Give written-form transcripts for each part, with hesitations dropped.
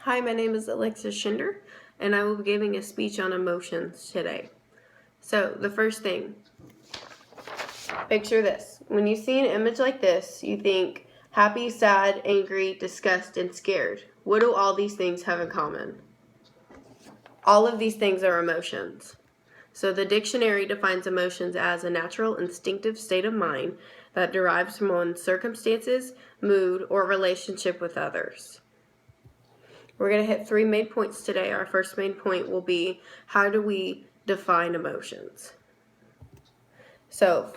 Hi, my name is Alexis Schinder, and I will be giving a speech on emotions today. So, the first thing, picture this. When you see an image like this, you think happy, sad, angry, disgust, and scared. What do all these things have in common? All of these things are emotions. So, the dictionary defines emotions as a natural, instinctive state of mind that derives from one's circumstances, mood, or relationship with others. We're going to hit 3 main points today. Our first main point will be, how do we define emotions? So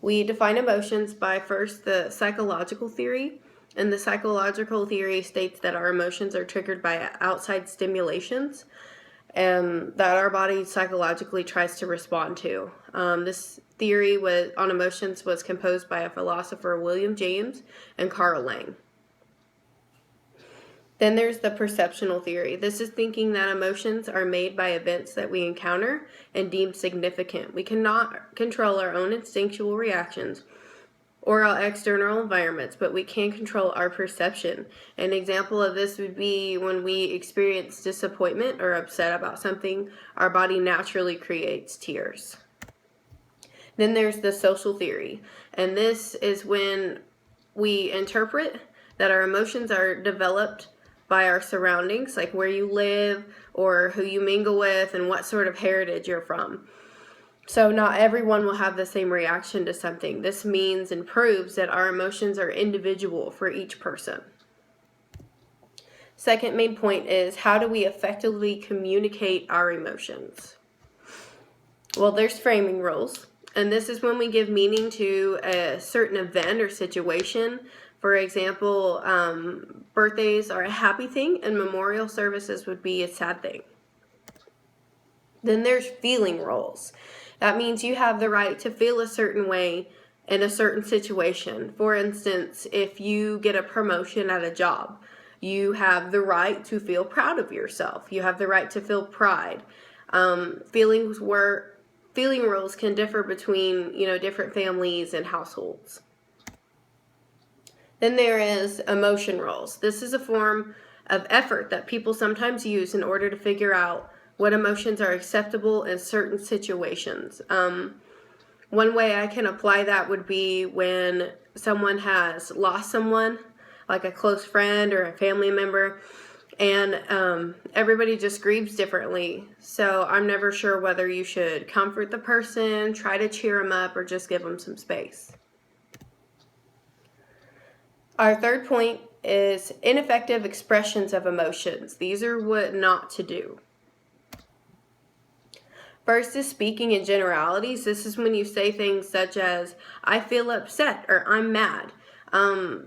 we define emotions by first the psychological theory. And the psychological theory states that our emotions are triggered by outside stimulations and that our body psychologically tries to respond to. This theory on emotions was composed by a philosopher, William James and Carl Lang. Then there's the perceptional theory. This is thinking that emotions are made by events that we encounter and deem significant. We cannot control our own instinctual reactions or our external environments, but we can control our perception. An example of this would be when we experience disappointment or upset about something, our body naturally creates tears. Then there's the social theory, and this is when we interpret that our emotions are developed by our surroundings, like where you live or who you mingle with and what sort of heritage you're from. So not everyone will have the same reaction to something. This means and proves that our emotions are individual for each person. Second main point is, how do we effectively communicate our emotions? Well, there's framing rules, and this is when we give meaning to a certain event or situation. For example, birthdays are a happy thing and memorial services would be a sad thing. Then there's feeling roles. That means you have the right to feel a certain way in a certain situation. For instance, if you get a promotion at a job, you have the right to feel proud of yourself. You have the right to feel pride. Feeling roles can differ between, different families and households. Then there is emotion roles. This is a form of effort that people sometimes use in order to figure out what emotions are acceptable in certain situations. One way I can apply that would be when someone has lost someone, like a close friend or a family member, and everybody just grieves differently. So I'm never sure whether you should comfort the person, try to cheer them up, or just give them some space. Our third point is ineffective expressions of emotions. These are what not to do. First is speaking in generalities. This is when you say things such as, I feel upset or I'm mad.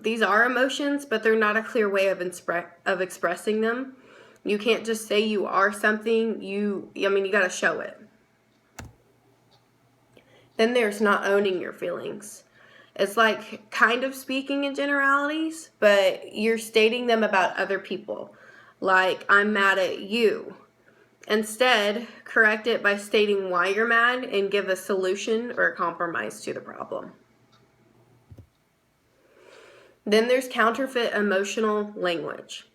These are emotions, but they're not a clear way of expressing them. You can't just say you are something. You got to show it. Then there's not owning your feelings. It's like kind of speaking in generalities, but you're stating them about other people. Like, I'm mad at you. Instead, correct it by stating why you're mad and give a solution or a compromise to the problem. Then there's counterfeit emotional language.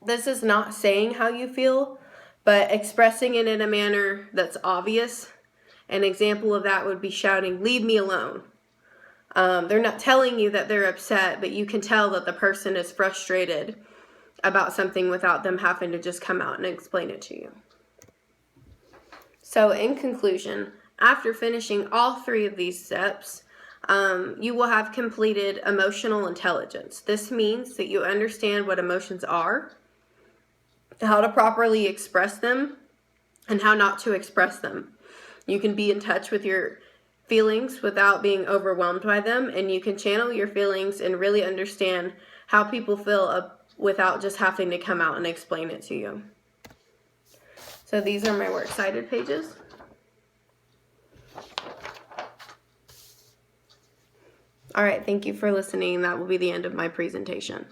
This is not saying how you feel, but expressing it in a manner that's obvious. An example of that would be shouting, "Leave me alone." They're not telling you that they're upset, but you can tell that the person is frustrated about something without them having to just come out and explain it to you. So in conclusion, after finishing all 3 of these steps, you will have completed emotional intelligence. This means that you understand what emotions are, how to properly express them, and how not to express them. You can be in touch with your feelings without being overwhelmed by them, and you can channel your feelings and really understand how people feel without just having to come out and explain it to you. So these are my works cited pages. All right, thank you for listening. That will be the end of my presentation.